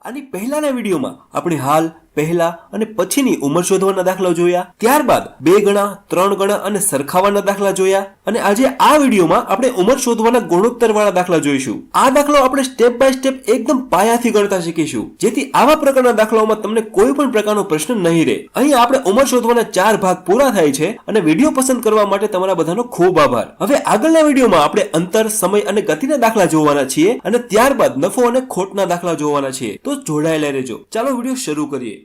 આની પહેલાના વિડીયોમાં આપણે હાલ, પહેલા અને પછીની ઉંમર શોધવાના દાખલા જોયા, ત્યારબાદ 2 ગણા, 3 ગણા અને સરખાવાના દાખલા જોયા અને આજે આ વિડીયોમાં આપણે ઉંમર શોધવાના ગુણોત્તર વાળા દાખલા જોઈશું. આ દાખલો આપણે સ્ટેપ બાય સ્ટેપ એકદમ પાયાથી ગણતા શીખીશું, જેથી આવા પ્રકારના દાખલાઓમાં તમને કોઈ પણ પ્રકારનો પ્રશ્ન નહીં રહે. અહીં આપણે ઉંમર શોધવાના 4 ભાગ પૂરા થાય છે અને વિડીયો પસંદ કરવા માટે તમારા બધાનો ખૂબ આભાર. હવે આગળના વિડીયોમાં આપણે અંતર, સમય અને ગતિના દાખલા જોવાના છીએ અને ત્યારબાદ નફો અને ખોટના દાખલા જોવાના છીએ. તો જોડાયેલા રહેજો. ચાલો વિડીયો શરૂ કરીએ.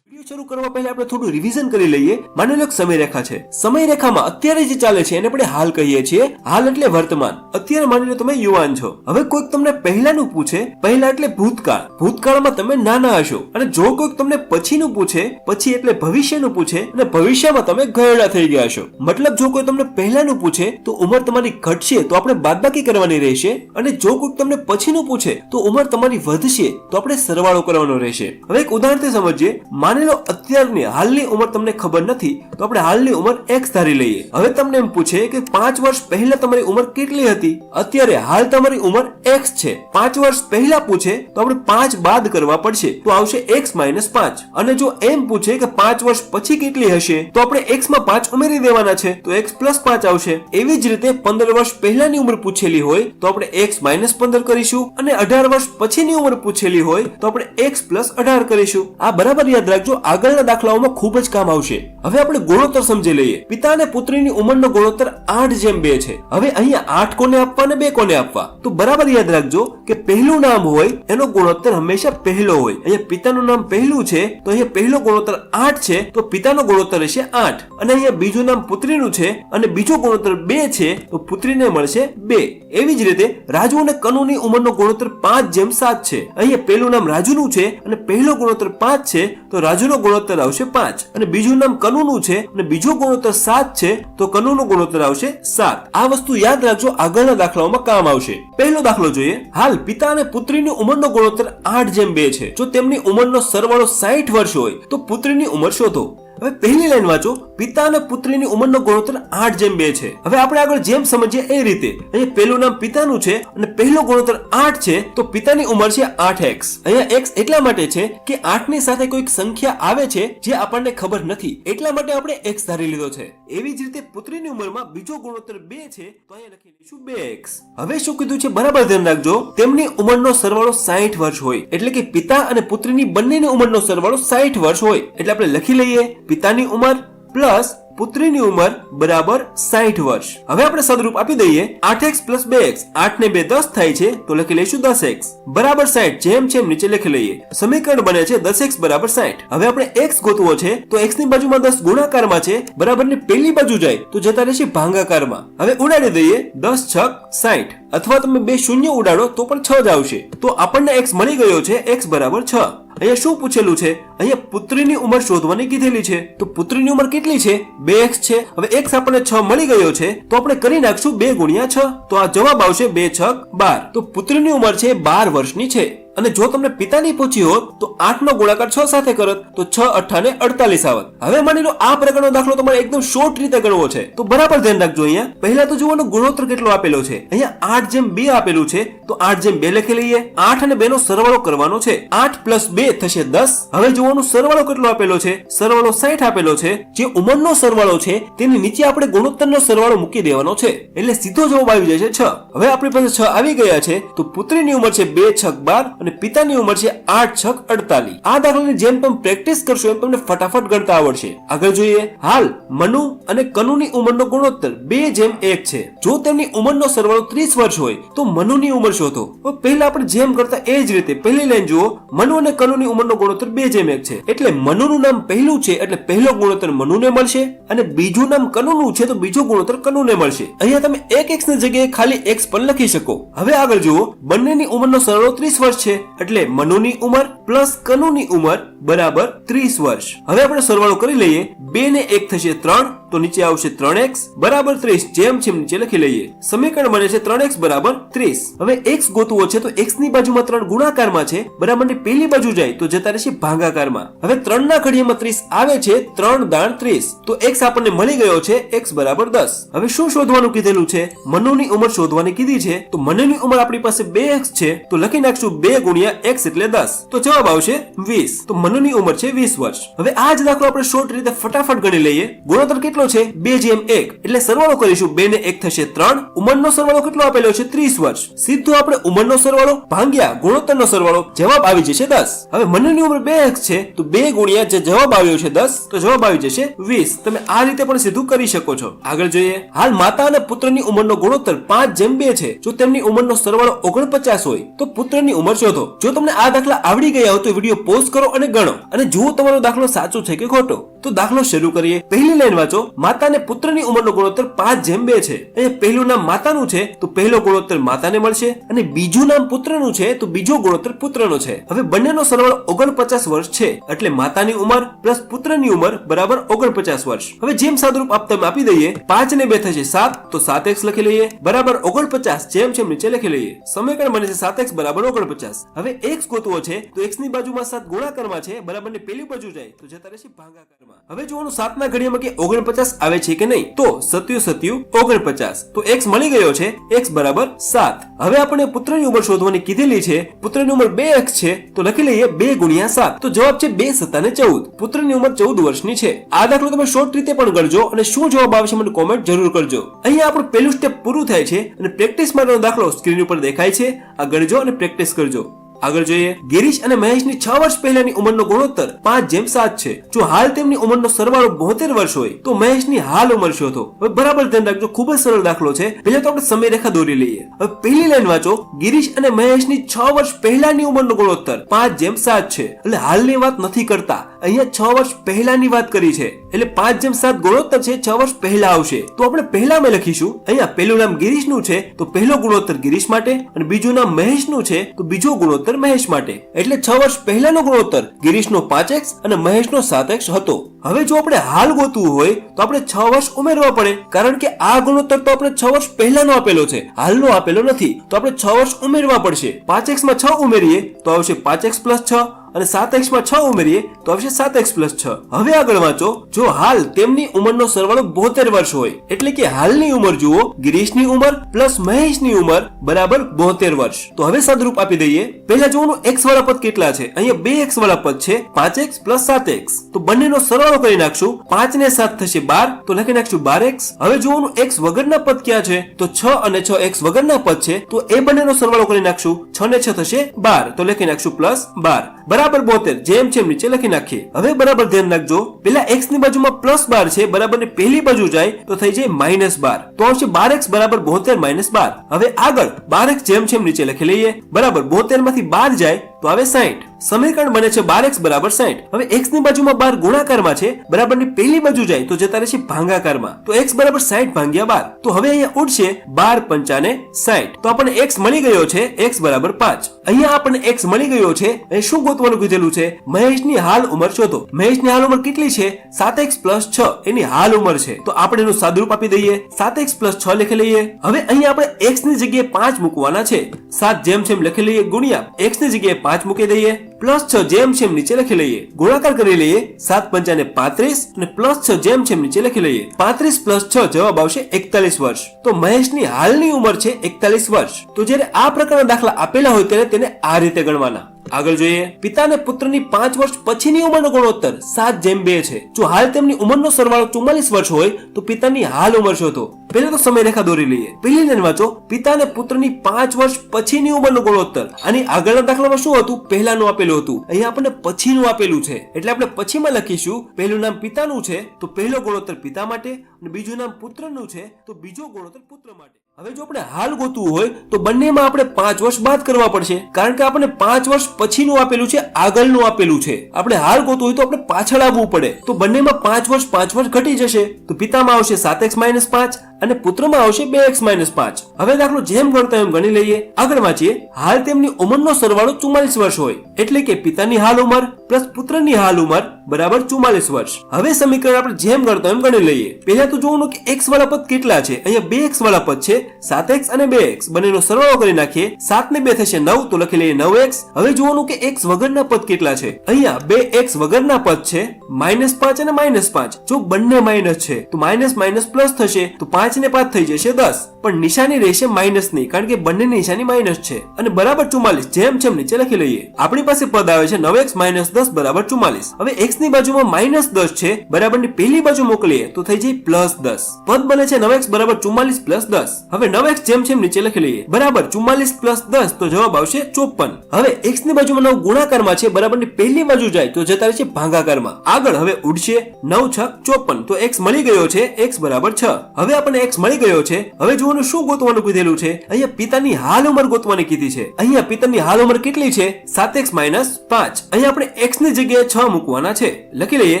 વિડીયો શરૂ કરવા પહેલા આપણે થોડું રિવિઝન કરી લઈએ. માની લો સમયરેખા છે. સમયરેખામાં અત્યારે જે ચાલે છે એને આપણે હાલ કહીએ છીએ. હાલ એટલે વર્તમાન. અત્યારે માની લો તમે યુવાન છો. હવે કોઈક તમને પહેલાનું પૂછે, પહેલા એટલે ભૂતકાળ, ભૂતકાળમાં તમે નાના હશો. અને જો કોઈક તમને પછીનું પૂછે, પછી એટલે ભવિષ્યનું પૂછે અને ભવિષ્યમાં તમે ઘરડા થઈ ગયા છો. મતલબ જો કોઈ તમને પહેલાનું પૂછે તો ઉંમર તમારી ઘટશે તો આપણે બાદબાકી કરવાની રહેશે, અને જો કોઈક તમને પછીનું પૂછે તો ઉંમર તમારી વધશે તો આપણે સરવાળો કરવાનો રહેશે. હવે એક ઉદાહરણથી સમજીએ. માની લો અત્યારની હાલની ઉંમર તમને ખબર નથી તો આપણે હાલની ઉંમર x ધારી લઈએ. હવે તમને એમ પૂછે કે 5 વર્ષ પહેલા તમારી ઉંમર કેટલી હતી? અત્યારે હાલ તમારી ઉંમર x છે. 5 વર્ષ પહેલા પૂછે તો આપણે 5 બાદ કરવા પડશે તો આવશે x - 5. અને જો એમ પૂછે કે 5 વર્ષ પછી કેટલી હશે તો આપણે x માં 5 ઉમેરી દેવાના છે તો x + 5 આવશે. એવી જ રીતે 15 વર્ષ પહેલાની ઉંમર પૂછેલી હોય તો આપણે x - 15 કરીશું, અને 18 વર્ષ પછીની ઉંમર પૂછેલી હોય તો આપણે x + 18 કરીશું. આ બરાબર યાદ રાખજો, આગળના દાખલાઓમાં ખૂબ જ કામ આવશે. હવે આપણે ગુણોત્તર સમજી લઈએ. પિતા અને પુત્રીની ઉંમરનો ગુણોત્તર 8:2 છે. હવે અહીંયા 8 કોને આપવા અને 2 કોને આપવા? તો બરાબર યાદ રાખજો કે પહેલું નામ હોય એનો ગુણોત્તર હંમેશા પહેલો હોય. અહીંયા પિતાનું નામ પહેલું છે તો અહીંયા પહેલો ગુણોત્તર 8 છે તો પિતાનો ગુણોત્તર હશે 8. અને અહીંયા બીજું નામ પુત્રીનું છે અને બીજો ગુણોત્તર 2 છે તો પુત્રીને મળશે 2. એવી જ રીતે રાજુ અને કનુની ઉંમરનો ગુણોત્તર 5:7 છે. અહીંયા પહેલું નામ રાજુનું છે અને પહેલો ગુણોત્તર 5 છે તો રાજુનો ગુણોત્તર આવશે 5. અને બીજું નામ કનુનું છે અને બીજો ગુણોત્તર 7 છે તો કનુનો ગુણોત્તર આવશે 7. આ વસ્તુ યાદ રાખજો, આગળના દાખલાઓમાં કામ આવશે. પહેલો દાખલો જોઈએ. હાલ પિતા અને પુત્રીની ઉંમરનો ગુણોત્તર 8:2 છે. જો તેમની ઉંમરનો સરવાળો 60 વર્ષ હોય તો પુત્રીની ઉંમર શોધો. હવે પહેલી લાઈન વાંચો. પિતા અને પુત્રીની ઉંમરનો ગુણોત્તર 8:2 છે. હવે આપણે આગળ જેમ સમજીએ એ રીતે. અહીંયા પહેલું નામ પિતાનું છે અને પહેલો ગુણોત્તર 8 છે તો પિતાની ઉંમર છે 8x. અહીંયા x એટલા માટે છે કે 8 ની સાથે કોઈક સંખ્યા આવે છે જે આપણને ખબર નથી, એટલા માટે આપણે x ધારી લીધો છે. એવી જ રીતે પુત્રીની ઉંમરમાં બીજો ગુણોત્તર 2 છે તો અહીંયા લખી લઈશું 2x. હવે શું કીધું છે બરાબર ધ્યાન રાખજો. તેમની ઉંમરનો સરવાળો 60 વર્ષ હોય, એટલે કે પિતા અને પુત્રીની બંનેની ઉંમરનો સરવાળો 60 વર્ષ હોય. એટલે આપણે લખી લઈએ પિતાની ઉંમર પ્લસ પુત્રીની ઉંમર બરાબર 60 વર્ષ. હવે આપણે સદરૂપ આપી દઈએ. 8x + 2x. 8 ને 2 10 થાય છે તો લખી લઈશું 10x બરાબર 60. જેમ છે એમ નીચે લખી લઈએ. સમીકરણ બને છે 10x બરાબર 60. હવે આપણે x ગોતવો છે તો x ની બાજુમાં 10 ગુણાકારમાં છે, બરાબરની પેલી બાજુ જાય તો જતા રહેશે ભાગાકારમાં. હવે ઉડાડી દઈએ. 10 × 60, અથવા તમે 2 શૂન્ય ઉડાડો તો પણ 6 જ આવશે. તો આપણને x મળી ગયો છે, x બરાબર 6. અહીંયા શું પૂછેલું છે? અહીંયા પુત્રીની ઉંમર શોધવાની કીધેલી છે. તો પુત્રીની ઉંમર કેટલી છે? 2x છે. હવે x આપણને 6 મળી ગયો છે તો આપણે કરી નાખશું 2 × 6 તો આ જવાબ આવશે 2 × 6 = 12. તો પુત્રીની ઉંમર છે 12 વર્ષની છે. અને જો તમને પિતાની પૂછી હોત તો 8 નો ગુણાકાર 6 સાથે કરત તો 6 × 8 = 48 આવત. હવે માની લો આ પ્રકારનો દાખલો તમારે એકદમ શોર્ટ રીતે ગણવો છે તો બરાબર ધ્યાન રાખજો. અહીંયા પહેલા તો જોવાનો ગુણોત્તર કેટલો આપેલો છે. અહીંયા 8:2 આપેલું છે તો 8:2 લખી લઈએ. 8 અને 2 નો સરવાળો કરવાનો છે. 8 + 2 થશે 10. હવે જોવાનું સરવાળો કેટલો આપેલો છે. સરવાળો 60 આપેલો છે. જે ઉંમરનો સરવાળો છે તેની નીચે આપણે ગુણોત્તરનો સરવાળો મૂકી દેવાનો છે એટલે સીધો જવાબ આવી જાય છે 6. હવે આપણી પાસે 6 આવી ગયા છે તો પુત્રીની ઉંમર છે 2 × 6 = 12 અને પિતાની ઉંમર છે 8 × 6 = 48. આ દાખલાની જેમ તમે પ્રેક્ટિસ કરશો એમ તમને ફટાફટ ગણતા આવડશે. આગળ જોઈએ. હાલ મનુ અને કનુની ઉંમરનો ગુણોત્તર 2:1 છે. જો તેમની ઉંમરનો સરવાળો 30 વર્ષ હોય તો મનુની ઉંમર શોધો. પહેલા આપણે જેમ કરતા એ જ રીતે પહેલી લાઈન જુઓ. મનુ અને કનુની ઉંમરનો ગુણોત્તર 2:1 છે એટલે મનુનું નામ પહેલું છે એટલે પહેલો ગુણોત્તર મનુને મળશે, અને બીજું નામ કનુનું છે તો બીજો ગુણોત્તર કનુને મળશે. અહીંયા તમે એક x ની જગ્યાએ ખાલી x પણ લખી શકો. હવે આગળ જુઓ. બંનેની ઉંમરનો સરવાળો 30 વર્ષ છે એટલે મનુની ઉંમર પ્લસ કનુની ઉંમર બરાબર 30 વર્ષ. હવે આપણે સરવાળો કરી લઈએ. 2 ને 1 થશે 3, તો નીચે આવશે 3x બરાબર 30. જેમ છે નીચે લખી લઈએ. સમીકરણ બને છે 3x બરાબર 30. હવે x ગોતવો છે તો x ની બાજુમાં 3 ગુણાકારમાં છે, બરાબર ની પેલી બાજુ જાય તો જતા રહેશે ભાગાકારમાં. હવે 3 ના ઘડિયામાં 30 આવે છે, 3 દાણ 30, તો x આપણને મળી ગયો છે x બરાબર 10. હવે શું શોધવાનું કીધેલું છે? મનુની ઉંમર શોધવાની કીધી છે. તો મનુની ઉંમર આપણી પાસે 2x છે, તો લખી નાખશું 2 ગુણ્યા x એટલે 10, તો જવાબ આવશે 20. તો મનુની ઉંમર છે 20 વર્ષ. હવે આ જ દાખલો આપણે શોર્ટ રીતે ફટાફટ ગણી લઈએ. ગુણોત્તર કેટલો છે? 2:1, એટલે સરવાળો કરીશું. 2 ને 1 થશે 3, ઉંમરનો સરવાળો કેટલો આપેલો છે? 30 વર્ષ. સીધો આપણે ઉંમરનો સરવાળો ભાગ્યા ગુણોત્તરનો સરવાળો, જવાબ આવી જશે 10. હવે મનુની ઉંમર 2x છે, તો 2 ગુણ્યા જે જવાબ આવ્યો છે 10, તો જવાબ આવી જશે 20. તમે આ રીતે પણ સીધું કરી શકો છો. આગળ જોઈએ. હાલ માતા અને પુત્રની ઉંમરનો ગુણોત્તર 5:2 છે. જો તેમની ઉંમરનો સરવાળો 49 હોય તો પુત્રની ઉંમર શોધો. જો તમને આ દાખલા આવડી ગયા હોય તો વિડીયો પોઝ કરો અને ગણો અને જુઓ તમારો દાખલો સાચો છે કે ખોટો. તો દાખલો શરૂ કરીએ. પહેલી લાઈન વાંચો. માતા અને પુત્રની ઉંમરનો ગુણોત્તર 5:2 છે. અહીંયા પહેલું નામ માતાનું છે તો પહેલો ગુણોત્તર માતાને મળશે, અને બીજું નામ પુત્રનું છે તો બીજો ગુણોત્તર પુત્રનો છે. હવે બંનેનો સરવાળો 49 વર્ષ છે, એટલે માતાની ઉંમર પ્લસ પુત્રની ઉંમર બરાબર 49 વર્ષ. હવે જેમ સાદુરૂપ આપી દઈએ. 5 ને 2 થશે 7, તો 7x લખી લઈએ બરાબર 49. જેમ છે નીચે લખી લઈએ. સમીકરણ બને છે 7x બરાબર 49. હવે x ગોતવો છે તો x ની બાજુમાં 7 ગુણાકારમાં છે, બરાબર ને પેલી બાજુ જાય તો જતા રહેશે ભાગાકારમાં. હવે જોવાનું 7 ના ઘડિયામાં કે 49 આવે છે કે નહીં. તો 7 7 49, તો x મળી ગયો છે, x બરાબર 7. હવે આપણે પુત્રની ઉંમર શોધવાની કીધેલી છે. પુત્રની ઉંમર 2x છે, તો લખી લઈએ 2 ગુણ્યા 7, તો જવાબ છે 2 7 14. પુત્રની ઉંમર 14 વર્ષની છે. આ દાખલો તમે શોર્ટ રીતે પણ ગણજો અને શું જવાબ આવશે મને કોમેન્ટ જરૂર કરજો. અહીંયા આપણું પહેલું સ્ટેપ પૂરું થાય છે અને પ્રેક્ટિસ માટેનો દાખલો સ્ક્રીન ઉપર દેખાય છે. આ ગણજો અને પ્રેક્ટિસ કરજો. આગળ જોઈએ. ગિરીશ અને મહેશની 6 વર્ષ પહેલાની ઉંમરનો ગુણોત્તર 5:7 છે. જો હાલ તેમની ઉંમરનો સરવાળો 72 વર્ષ હોય તો મહેશની હાલ ઉંમર શોધો. હવે બરાબર ધ્યાન રાખજો, ખૂબ જ સરળ દાખલો છે. પહેલા તો આપણે સમય રેખા દોરી લઈએ. હવે પહેલી લાઈન વાંચો. ગિરીશ અને મહેશની 6 વર્ષ પહેલાની ઉંમરનો ગુણોત્તર 5:7 છે, એટલે હાલની વાત નથી કરતા, અહીંયા 6 વર્ષ પહેલાની વાત કરી છે, એટલે 5:7 ગુણોત્તર છે 6 વર્ષ પહેલા આવશે. તો આપણે પહેલામાં લખીશું. અહીંયા પહેલું નામ ગિરીશનું છે તો પહેલો ગુણોત્તર ગિરીશ માટે, અને બીજું નામ મહેશનું છે તો બીજો ગુણોત્તર મહેશ માટે. એટલે 6 વર્ષ પહેલાનો ગુણોત્તર ગિરીશનો 5x અને મહેશનો 7x હતો. હવે જો આપણે હાલ ગોતવું હોય તો આપણે 6 વર્ષ ઉમેરવા પડે, કારણ કે આ ગુણોત્તર તો આપણે 6 વર્ષ પહેલાનો આપેલો છે, હાલનો આપેલો નથી. તો આપણે 6 વર્ષ ઉમેરવા પડશે. 5x માં 6 ઉમેરીએ તો આવશે 5x + 6, અને 7x માં 6 ઉમેરીએ તો આવશે 7x + 6. હવે આગળ વાંચો. જો હાલ તેમની ઉંમરનો સરવાળો 72 વર્ષ હોય, એટલે કે હાલની ઉંમર જુઓ. ગિરીશની ઉંમર પ્લસ મહેશની ઉંમર બરાબર 72 વર્ષ. તો હવે સાદુરૂપ આપી દઈએ. પહેલા જોવાનું x વાળા પદ કેટલા છે. અહીંયા 2x વાળા પદ છે, 5x + 7x. તો બંનેનો સરવાળો કરી નાખશું. 5 ને 7 થશે 12, તો લખી નાખશું 12x. હવે જોવાનું x વગરના પદ ક્યાં છે. તો 6 અને 6x વગરના પદ છે, તો એ બંનેનો સરવાળો કરી નાખશું. 6 ને 6 થશે 12, તો લખી નાખશું +12 બરાબર 72. જેમ છે નીચે લખી નાખીએ. હવે બરાબર ધ્યાન રાખજો. પેલા x ની બાજુમાં +12 છે, બરાબર ને પેલી બાજુ જાય તો થઈ જાય -12, તો આવશે 12x બરાબર 72 - 12. હવે આગળ 12x જેમ છે નીચે લખી લઈએ. બરાબર 72 માંથી 12 જાય તો આવે 60. સમીકરણ બને છે 12x બરાબર 60. હવે x ની બાજુમાં 12 ગુણાકારમાં છે, બરાબર ની પેલી બાજુ જાય તો જતા રહેશે ભાગાકારમાં. તો x બરાબર 60 ભાગ્યા 12. તો હવે અહીંયા ઉડશે 12 × 5 = 60. તો આપણને x મળી ગયો છે, x બરાબર 5. અહીંયા આપણને x મળી ગયો છે. અહીં શું ગોતવાનું કીધેલું છે? મહેશની હાલ ઉંમર શોધો. મહેશની હાલ ઉંમર કેટલી છે? 7x + 6 એની હાલ ઉંમર છે. તો આપણે એનું સાદુરૂપ આપી દઈએ. 7x + 6 લખી લઈએ. હવે અહીંયા આપણે x ની જગ્યાએ 5 મૂકવાના છે. 7 જેમ છે લખી લઈએ, ગુણ્યા x ની જગ્યાએ 5 મૂકી દઈએ, +6 જેમ છે નીચે લખી લઈએ. ગુણાકાર કરી લઈએ. 7 × 5 = 35 અને +6 જેમ છે નીચે લખી લઈએ. 35 + 6 જવાબ આવશે 41 વર્ષ. તો મહેશની હાલની ઉંમર છે 41 વર્ષ. તો જ્યારે આ પ્રકારના દાખલા આપેલા હોય ત્યારે તેને આ રીતે ગણવાના. આગળ જોઈએ. પિતા અને પુત્રની 5 વર્ષ પછીની ઉંમરનો ગુણોત્તર 7:2 છે. જો હાલ તેમની ઉંમરનો સરવાળો 44 વર્ષ હોય તો પિતાની હાલ ઉંમર શોધો. પહેલા તો સમય રેખા દોરી લઈએ. પહેલી લાઈન વાંચો. પિતા અને પુત્રની 5 વર્ષ પછીની ઉંમરનો ગુણોત્તર. આની આગળના દાખલામાં શું હતું? પહેલાનું આપેલું હતું. અહીંયા આપણને પછીનું આપેલું છે, એટલે આપણે પછીમાં લખીશું. પહેલું નામ પિતાનું છે તો પહેલો ગુણોત્તર પિતા માટે, અને બીજું નામ પુત્રનું છે તો બીજો ગુણોત્તર પુત્ર માટે. હવે જો આપણે હાલ ગોતવું હોય તો બંનેમાં આપણે 5 વર્ષ બાદ કરવા પડશે, કારણ કે આપણને 5 વર્ષ પછીનું આપેલું છે, આગળનું આપેલું છે. આપણે હાલ ગોતવું હોય તો આપણે પાછળ આવવું પડે. તો બંનેમાં 5 વર્ષ ઘટી જશે. તો પિતામાં આવશે 7x - 5 અને પુત્રમાં આવશે 2x-5. હવે દાખલો જેમ ગણતા એમ ગણી લઈએ. આગળ વાંચીએ. હાલ તેમની ઉંમરનો સરવાળો 44 વર્ષ હોય, એટલે કે પિતાની હાલ ઉંમર પ્લસ પુત્રની હાલ ઉંમર બરાબર 44 વર્ષ. હવે સમીકરણ આપણે જેમ ગણતા એમ ગણી લઈએ. પહેલા તો જોવાનું કે x વાળા પદ કેટલા છે. અહીંયા 2x વાળા પદ છે, 7x અને 2x બંનેનો સરવાળો કરી નાખીએ. 7 ને 2 થશે 9, તો લખી લઈએ 9x. હવે જોવાનું કે x વગરના પદ કેટલા છે. અહીંયા 2x વગરના પદ છે, -5 અને -5. જો બંને માઇનસ છે તો માઇનસ માઇનસ પ્લસ થશે, તો 5 ને 5 થઈ જશે 10. પણ નિશાની રહેશે માઇનસ ની, કારણ કે બંનેની નિશાની માઇનસ છે. અને બરાબર 44 જેમ જેમ નીચે લખી લઈએ. આપણી પાસે પદ આવે છે 9x - 10 બરાબર 44. હવે x ની બાજુમાં -10 છે, બરાબરની પહેલી બાજુ મોકલીએ તો થઈ જાય +10. પદ બને છે 9x બરાબર 44 + 10. હવે 9x જેમ જેમ નીચે લખી લઈએ. બરાબર 44 + 10, તો જવાબ આવશે 54. હવે x ની બાજુમાં 9 ગુણાકારમાં છે, બરાબરની પહેલી બાજુ જાય તો જતા રહેશે ભાગાકારમાં. આગળ હવે ઉડશે 9 × 6 = 54. તો x મળી ગયો છે, x બરાબર 6. હવે આપણને x મળી ગયો છે. હવે જોવાનું શું ગોતવાનું કીધેલું છે. અહીંયા પિતાની હાલ ઉંમર ગોતવાની કીધી છે. અહીંયા પિતાની હાલ ઉંમર કેટલી છે? 7x - 5. અહીંયા આપણે x ની જગ્યાએ 6 મૂકવાના છે. લખી લઈએ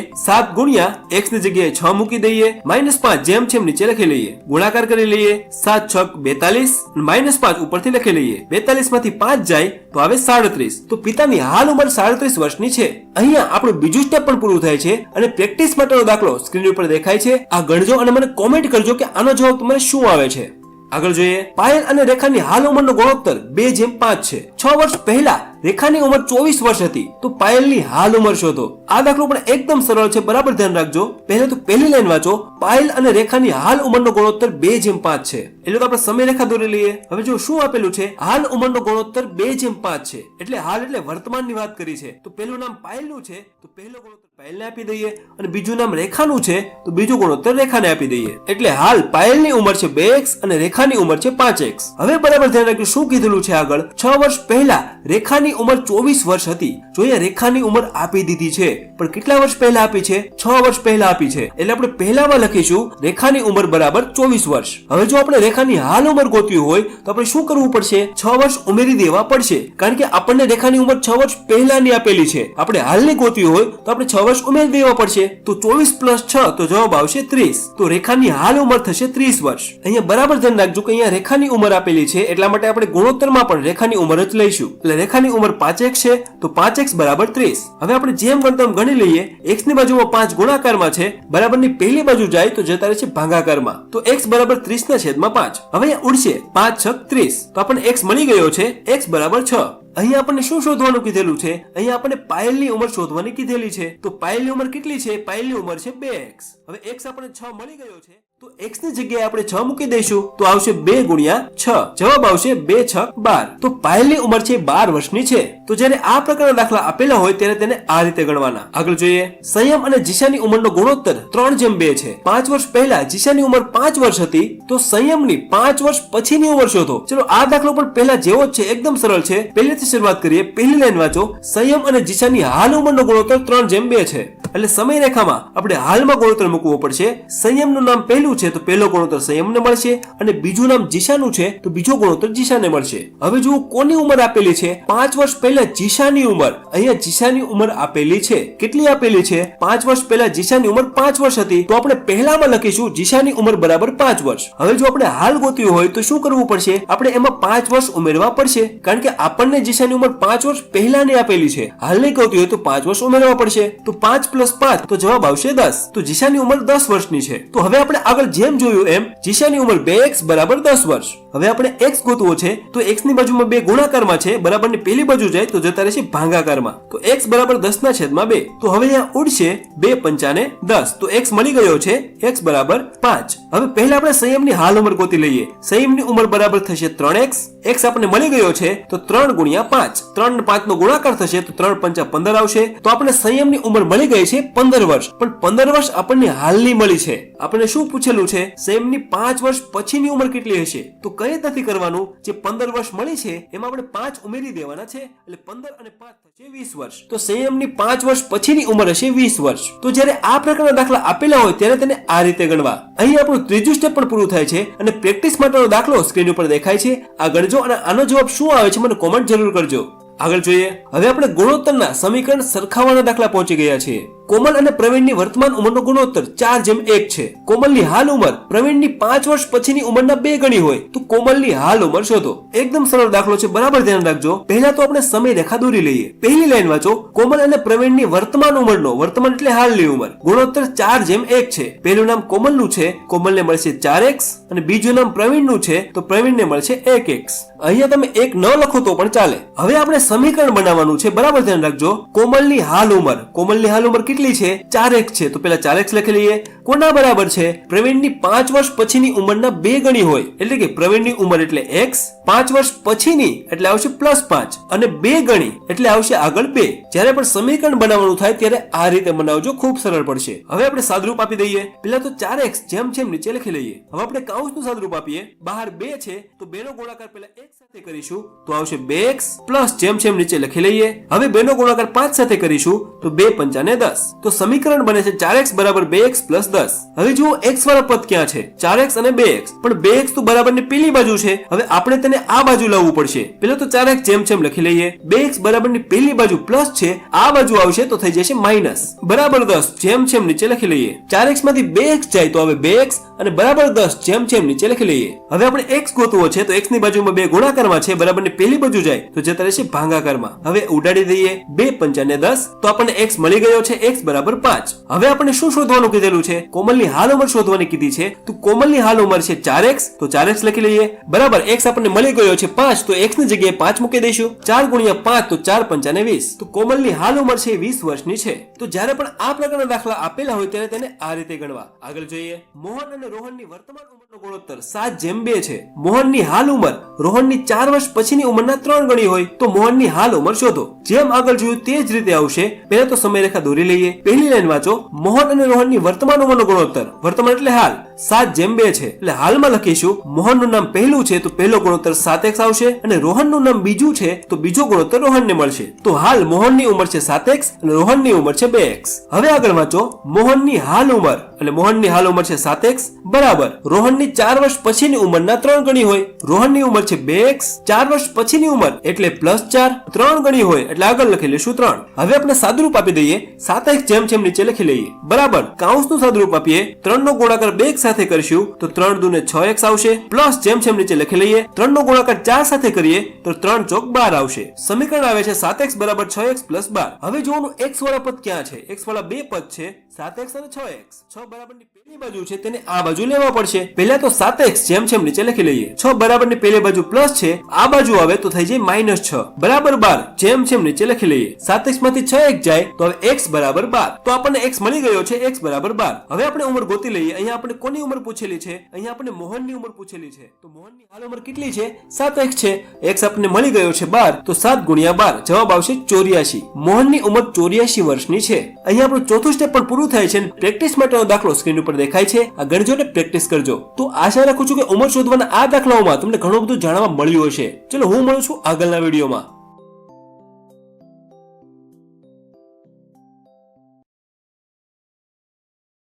7 ગુણ્યા x ની જગ્યાએ 6 મૂકી દઈએ, -5 જેમ જેમ નીચે લખી લઈએ. ગુણાકાર કરી લઈએ. 7 × 6 = 42, -5 ઉપરથી લખી લઈએ. 42 માંથી 5 જાય તો આવે 37. તો પિતાની હાલ ઉંમર 37 વર્ષની છે. અહીંયા આપણું બીજું સ્ટેપ પણ પૂરું થાય છે અને પ્રેક્ટિસ માટેનો દાખલો સ્ક્રીન ઉપર દેખાય છે. આ ગણજો અને મને કોમેન્ટ કરજો કે આનો જવાબ તમને શું આવે છે. આગળ જોઈએ. પાયલ અને રેખાની હાલ ઉંમરનો ગુણોત્તર 2:5 છે. 6 વર્ષ પહેલા રેખાની ઉંમર 24 વર્ષ હતી, તો પાયલની હાલ ઉંમર શોધો. આ દાખલો પણ એકદમ સરળ છે, બરાબર ધ્યાન રાખજો. પહેલા તો પહેલી લાઈન વાંચો. પાયલ અને રેખાની હાલ ઉંમરનો ગુણોત્તર 2:5 છે. એટલે તો આપણે સમય રેખા દોરી લઈએ. હવે જો શું આપેલું છે, હાલ ઉંમરનો ગુણોત્તર 2:5 છે. એટલે હાલ એટલે વર્તમાનની વાત કરી છે. તો પહેલું નામ પાયલનું છે, તો પહેલો ગુણોત્તર પાયલને આપી દઈએ, અને બીજું નામ રેખાનું છે તો બીજું ગુણોત્તર રેખાને આપી દઈએ. એટલે હાલ પાયલની ઉંમર છે 2x અને રેખાની ઉંમર છે 5x. હવે બરાબર ધ્યાન રાખજો શું કીધેલું છે આગળ. 6 વર્ષ પહેલા રેખાની ઉંમર 24 વર્ષ હતી. જો અહીંયા રેખાની ઉંમર આપી દીધી છે, પણ કેટલા વર્ષ પહેલા આપી છે? 6 વર્ષ પહેલા આપી છે. એટલે આપણે પહેલામાં લખીશું રેખાની ઉંમર બરાબર 24 વર્ષ. હવે જો આપણે રેખાની હાલ ઉંમર ગોતવી હોય તો આપણે શું કરવું પડશે? 6 વર્ષ ઉમેરી દેવા પડશે, કારણ કે આપણને રેખાની ઉંમર 6 વર્ષ પહેલાની આપેલી છે. આપણે હાલની ગોતવી હોય તો આપણે 6 વર્ષ ઉમેરી દેવા પડશે. તો 24 + 6 તો જવાબ આવશે 30. તો રેખાની હાલ ઉંમર થશે 30 વર્ષ. અહીંયા બરાબર ધ્યાન રાખજો કે અહીંયા રેખાની ઉંમર આપેલી છે, એટલા માટે આપણે ગુણોત્તરમાં પણ રેખાની ઉંમર જ લઈશું. એટલે રેખાની ઉંમર 5x છે, તો 5x બરાબર 30. હવે આપણે જેમ ગણતા એમ ગણી લઈએ. x ની બાજુમાં 5 ગુણાકારમાં છે, બરાબરની પહેલી બાજુ જાય તો જતા રહેશે ભાગાકારમાં. તો x બરાબર 30/5. હવે અહીંયા ઉડશે 5 × 6 = 30. તો આપણને x મળી ગયો છે, x બરાબર 6. અહીંયા આપણને શું શોધવાનું કીધેલું છે? અહીંયા આપણને પાયલની ઉંમર શોધવાની કીધેલી છે. તો પાયલની ઉંમર કેટલી છે? પાયલની ઉંમર છે 2x. હવે x આપણને 6 મળી ગયો છે, તો x ની જગ્યાએ આપણે 6 મૂકી દઈશું, તો આવશે 2 × 6. જવાબ આવશે 2 × 6 = 12. તો પાયલની ઉંમર છે 12 વર્ષની છે. તો જ્યારે આ પ્રકારના દાખલા આપેલા હોય ત્યારે તેને આ રીતે ગણવાના. આગળ જોઈએ. સંયમ અને જીશાની ઉંમરનો ગુણોત્તર 3:2 છે. 5 વર્ષ પહેલા જીશાની ઉંમર 5 વર્ષ હતી, તો સંયમની 5 વર્ષ પછીની ઉંમર શોધો. ચલો આ દાખલો પણ પહેલા જેવો જ છે, એકદમ સરળ છે. પહેલેથી શરૂઆત કરીએ. પહેલી લાઈન વાંચો. સંયમ અને જીશાની હાલ ઉંમરનો ગુણોત્તર 3:2 છે. એટલે સમય રેખામાં આપણે હાલમાં ગુણોત્તર મૂકવો પડશે. સંયમનું નામ પહેલું છે તો પહેલો ગુણોત્તર સંયમને મળશે, અને બીજું નામ જીશાનું છે તો બીજો ગુણોત્તર જીશાને મળશે. હવે જુઓ કોની ઉંમર આપેલી છે? 5 વર્ષ પહેલા જીશાની ઉંમર. અહીંયા જીશાની ઉંમર આપેલી છે. કેટલી આપેલી છે? 5 વર્ષ પહેલા જીશાની ઉંમર 5 વર્ષ હતી, તો આપણે પહેલામાં લખીશું જીશાની ઉંમર બરાબર 5 વર્ષ. હવે જો આપણે હાલ ગોતવી હોય તો શું કરવું પડશે? આપણે એમાં 5 વર્ષ ઉમેરવા પડશે, કારણ કે આપણને જીશાની ઉંમર 5 વર્ષ પહેલાની આપેલી છે. હાલની ગોતવી હોય તો 5 વર્ષ ઉમેરવા પડશે. તો 5 + 5 તો જવાબ આવશે 10. તો જીશાની ઉંમર 10 વર્ષની છે. તો હવે આપણે આગળ જેમ જોયું એમ જીશાની ઉંમર 2x બરાબર 10 વર્ષ. હવે આપણે x ગોતવો છે, તો x ની બાજુમાં 2 ગુણાકારમાં છે, બરાબરની પહેલી બાજુ જાય તો જતા રહેશે ભાગાકારમાં. તો x બરાબર 10/2. તો હવે અહીંયા ઉડશે 2 × 5 = 10. તો x મળી ગયો છે, x બરાબર 5. હવે પહેલા આપણે સંયમની હાલ ઉંમર ગોતી લઈએ. સંયમની ઉંમર બરાબર થશે 3x. x આપણને મળી ગયો છે, તો 3 × 5. 3 અને 5 નો ગુણાકાર થશે તો 3 × 5 = 15 આવશે. તો આપણે સંયમની ઉંમર મળી ગઈ છે 15 વર્ષ. પણ 15 વર્ષ આપણને હાલની મળી છે. આપણને શું પૂછેલું છે? સંયમની 5 વર્ષ પછીની ઉંમર કેટલી હશે? તો કંઈ નથી કરવાનું. જે 15 વર્ષ મળી છે એમાં આપણે 5 ઉમેરી દેવાના છે, એટલે 15 અને 5 થશે 20 વર્ષ. તો સંયમની 5 વર્ષ પછીની ઉંમર હશે 20 વર્ષ. તો જ્યારે આ પ્રકારના દાખલા આપેલા હોય ત્યારે તેને આ રીતે ગણવા. અહીં આપણું ત્રીજું સ્ટેપ પણ પૂરું થાય છે અને પ્રેક્ટિસ માટેનો દાખલો સ્ક્રીન ઉપર દેખાય છે. આ ગણજો અને આનો જવાબ શું આવે છે મને કોમેન્ટ જરૂર કરજો. આગળ જોઈએ. હવે આપણે ગુણોત્તરના સમીકરણ સરખાવવાના દાખલા પહોંચી ગયા છીએ. કોમલ અને પ્રવીણની વર્તમાન ઉંમરનો ગુણોત્તર 4:1 છે. કોમલની હાલ ઉંમર પ્રવીણની 5 વર્ષ પછીની ઉંમરના 2 ગણી હોય તો કોમલની હાલ ઉંમર શોધો. એકદમ સરળ દાખલો છે, બરાબર ધ્યાન રાખજો. પહેલા તો આપણે સમય રેખા દોરી લઈએ. પહેલી લાઈન વાંચો. કોમલ અને પ્રવીણની વર્તમાન ઉંમરનો, વર્તમાન એટલે હાલની ઉંમર, ગુણોત્તર 4:1 છે. પહેલું નામ કોમલનું છે, કોમલને મળશે 4x, અને બીજું નામ પ્રવીણનું છે તો પ્રવીણને મળશે 1x. અહીંયા તમે 1 ન લખો તો પણ ચાલે. હવે આપણે સમીકરણ બનાવવાનું છે, બરાબર ધ્યાન રાખજો. કોમલની હાલ ઉંમર, કોમલની હાલ ઉંમર કેટલી છે? 4x છે, તો પેલા 4x લખી લઈએ. કોના બરાબર છે? પ્રવીણની 5 વર્ષ પછીની ઉંમરના 2 ગણી હોય, એટલે કે પ્રવીણની ઉંમર એટલે x, 5 વર્ષ પછીની એટલે આવશે +5, અને 2 ગણી એટલે આવશે આગળ 2. જ્યારે પણ સમીકરણ બનાવવાનું થાય ત્યારે આ રીતે બનાવજો, ખૂબ સરળ પડશે. હવે આપણે સાદરૂપ આપી દઈએ. પેલા તો 4x જેમ જેમ નીચે લખી લઈએ. હવે આપણે કૌંસનું સાદરૂપ આપીએ. બહાર 2 છે તો 2 નો ગુણાકાર પેલા x સાથે કરીશું તો આવશે 2x પ્લસ જેમ જેમ નીચે લખી લઈએ. હવે 2 નો ગુણાકાર 5 સાથે કરીશું તો 2 પંચા ને 10. તો સમીકરણ બને છે 4x બરાબર 2x પ્લસ 10. હવે જુઓ x વાળા પદ ક્યાં છે? 4x અને 2x, પણ 2x તો બરાબર ની પેલી બાજુ છે. હવે આપણે તેને આ બાજુ લાવવું પડશે. પેલા તો 4x જેમ જેમ લખી લઈએ. 2x બરાબર ની પેલી બાજુ પ્લસ છે, આ બાજુ આવશે તો થઈ જશે માઇનસ. બરાબર 10 જેમ જેમ નીચે લખી લઈએ. 4x માંથી 2x જાય તો હવે 2x, અને બરાબર 10 જેમ જેમ નીચે લખી લઈએ. હવે આપણે x ગોતવો છે તો x ની બાજુમાં 2 ગુણાકારમાં છે, બરાબર ની પેલી બાજુ જાય તો જતા રહેશે ભાગાકારમાં. હવે ઉડાડી દઈએ. 2 પંચા ને 10, તો આપણને x મળી ગયો છે, x બરાબર 5. હવે આપણે શું શોધવાનું કીધેલું છે? કોમલની હાલ ઉંમર શોધવાની કીધી છે. તો કોમલની હાલ ઉંમર છે 4x, તો 4x લખી લઈએ. બરાબર x આપણને મળી ગયો છે 5, તો x ની જગ્યાએ 5 મૂકી દઈશું. 4 ગુણ્યા 5 તો 4 પંચા ને 20. તો કોમલની હાલ ઉંમર છે 20 વર્ષની છે. તો જ્યારે પણ આ પ્રકારના દાખલા આપેલા હોય ત્યારે તેને આ રીતે ગણવા. આગળ જોઈએ. મોહન અને રોહનની વર્તમાન ઉંમરનો ગુણોત્તર 7:2 છે. મોહનની હાલ ઉંમર રોહનની 4 વર્ષ પછીની ઉંમરના 3 ગણી હોય તો મોહનની હાલ ઉંમર શોધો. જેમ આગળ જોયું તે જ રીતે આવશે. પહેલા તો સમયરેખા દોરી લઈએ. પહેલી લાઈન વાંચો. મોહન અને રોહનની વર્તમાન ઉંમરનો ગુણોત્તર, વર્તમાન એટલે હાલ, 7:2 છે. એટલે હાલમાં લખીશું. મોહનનું નામ પહેલું છે તો પહેલો ગુણોત્તર 7x આવશે, અને રોહનનું નામ બીજું છે તો બીજો ગુણોત્તર રોહનને મળશે. તો હાલ મોહનની ઉંમર છે 7x અને રોહનની ઉંમર છે 2x. હવે આગળ વાંચો. મોહનની હાલ ઉંમર, એટલે મોહનની હાલ ઉંમર છે 7x બરાબર રોહનની 4 વર્ષ પછીની ઉંમરના 3 ગણી હોય. રોહનની ઉંમર છે 2x, 4 વર્ષ પછીની ઉંમર એટલે +4, 3 ગણી હોય એટલે આગળ લખી લઈશું 3. હવે આપણે સાદુરૂપ આપી દઈએ. 7x જેમ જેમ નીચે લખી લઈએ. બરાબર કૌંસનું સાદુરૂપ આપીએ. 3 નો ગુણાકાર 2x સાથે કરીશું તો 3 દુ ને 6x આવશે, પ્લસ જેમ જેમ નીચે લખી લઈએ. 3 નો ગુણાકાર 4 સાથે કરીએ તો 3 ચોક 12 આવશે. સમીકરણ આવે છે 7x બરાબર 6x પ્લસ 12. હવે જોવાનું x વાળા પદ ક્યાં છે? x વાળા બે પદ છે, 7x અને 6x. 6 બરાબરની પેલી બાજુ છે, તેને આ બાજુ લેવા પડશે. પહેલા તો 7x જેમ જેમ નીચે લખી લઈએ. 6 બરાબરની પેલી બાજુ પ્લસ છે, આ બાજુ આવે તો થઈ જાય -6 બરાબર 12 જેમ જેમ નીચે લખી લઈએ. 7x માંથી 6x જાય તો હવે x બરાબર 12. તો આપણને x મળી ગયો છે, x બરાબર 12. હવે આપણે ઉંમર ગોતી લઈએ. અહીંયા આપણે કોની ઉંમર પૂછેલી છે? અહીંયા આપણે મોહનની ઉંમર પૂછેલી છે. તો મોહનની હાલ ઉંમર કેટલી છે? 7x છે. x આપણને મળી ગયો છે 12, તો 7 ગુણ્યા 12 જવાબ આવશે 84. મોહનની ઉંમર 84 વર્ષની છે. અહીંયા આપણું ચોથું સ્ટેપ પણ પૂરું થાય છે. પ્રેક્ટિસ માટેનો દાખલો સ્ક્રીન ઉપર દેખાય છે, આ ગણજો ને પ્રેક્ટિસ કરજો. તો આશા રાખું છું કે ઉંમર શોધવાના આ દાખલાઓમાં તમને ઘણું બધું જાણવા મળ્યું હશે. ચલો હું મળું છું આગળના વિડીયોમાં.